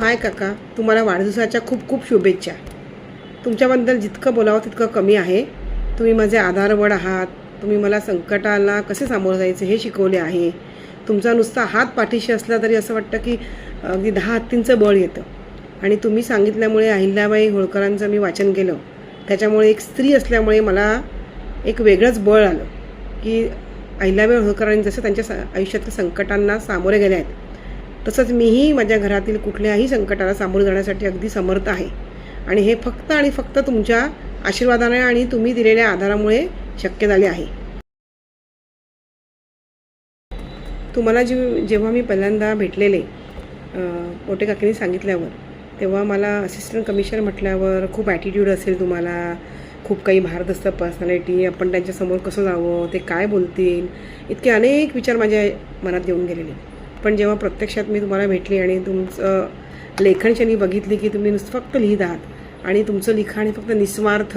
हाय काका, तुम्हाला वाढदिवसाच्या खूप खूप शुभेच्छा. तुमच्याबद्दल जितकं बोलावं तितकं कमी आहे. तुम्ही माझे आधारवड आहात. तुम्ही मला संकटाला कसे सामोरं जायचे हे शिकवले आहे. तुमचा नुसता हात पाठीशी असला तरी असं वाटतं की अगदी 10 हत्तींचं बळ येतं. आणि तुम्ही सांगितल्यामुळे अहिल्याबाई होळकरांचं मी वाचन केलं. त्याच्यामुळे एक स्त्री असल्यामुळे मला एक वेगळंच बळ आलं की अहिल्याबाई होळकरांनी जसं त्यांच्या आयुष्यातल्या संकटांना सामोरे गेले आहेत, तसंच मीही माझ्या घरातील कुठल्याही संकटाला सामोरे जाण्यासाठी अगदी समर्थ आहे. आणि हे फक्त आणि फक्त तुमच्या आशीर्वादाने आणि तुम्ही दिलेल्या आधारामुळे शक्य झाले आहे. तुम्हाला जेव्हा मी पहिल्यांदा भेटलेले पोटे काकींनी सांगितल्यावर, तेव्हा मला असिस्टंट कमिशनर म्हटल्यावर खूप ॲटिट्यूड असेल, तुम्हाला खूप काही भारत असतं, पर्सनॅलिटी, आपण त्यांच्यासमोर कसं जावं, ते काय बोलतील, इतके अनेक विचार माझ्या मनात येऊन गेलेले. पण जेव्हा प्रत्यक्षात मी तुम्हाला भेटली आणि तुमचं लेखनशैली बघितली की तुम्ही फक्त लिहित आहात आणि तुमचं लिखाण हे फक्त निस्वार्थ,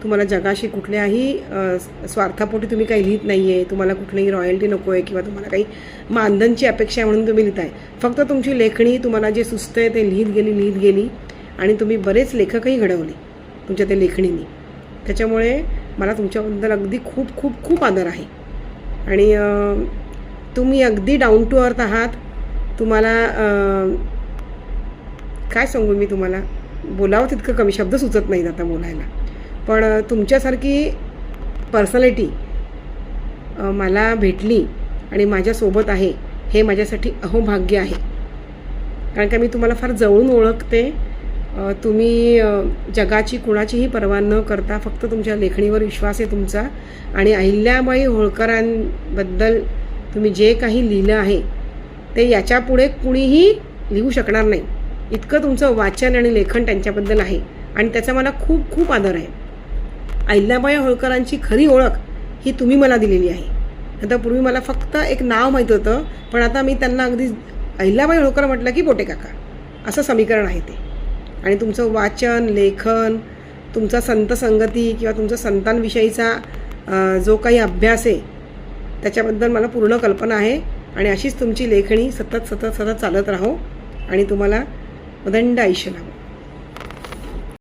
तुम्हाला जगाशी कुठल्याही स्वार्थापोटी तुम्ही काही लिहित नाही आहे, तुम्हाला कुठलीही रॉयल्टी नको आहे किंवा तुम्हाला काही मानधनची अपेक्षा आहे म्हणून तुम्ही लिहिताय. फक्त तुमची लेखणी तुम्हाला जे सुचतं आहे ते लिहित गेली आणि तुम्ही बरेच लेखकही घडवले तुमच्या त्या लेखणीने. त्याच्यामुळे मला तुमच्याबद्दल अगदी खूप खूप खूप आदर आहे. आणि तुम्ही अगदी डाऊन टू अर्थ आहात. तुम्हाला काय सांगू मी, तुम्हाला बोलावं तितकं कमी, शब्द सुचत नाहीत आता बोलायला. पण तुमच्यासारखी पर्सनॅलिटी मला भेटली आणि माझ्यासोबत आहे हे माझ्यासाठी अहोभाग्य आहे. कारण का मी तुम्हाला फार जवळून ओळखते. तुम्ही जगाची कुणाचीही पर्वा न करता फक्त तुमच्या लेखणीवर विश्वास आहे तुमचा. आणि अहिल्याबाई होळकरांबद्दल तुम्ही जे काही लिहिलं आहे ते याच्यापुढे कुणीही लिहू शकणार नाही, इतकं तुमचं वाचन आणि लेखन त्यांच्याबद्दल आहे. आणि त्याचा मला खूप खूप आदर आहे. अहिल्याबाई होळकरांची खरी ओळख ही तुम्ही मला दिलेली आहे. आता पूर्वी मला फक्त एक नाव माहीत होतं, पण आता मी त्यांना अगदी अहिल्याबाई होळकर म्हटलं की पोटे काका असं समीकरण आहे ते. आणि तुमचं वाचन, लेखन, तुमचा संत संगती किंवा तुमचा संतांविषयीचा जो काही अभ्यास आहे त्याच्याबद्दल मला पूर्ण कल्पना आहे. आणि अशीच तुमची लेखणी सतत चालत राहो आणि तुम्हाला उदंड आयुष्य लाभो.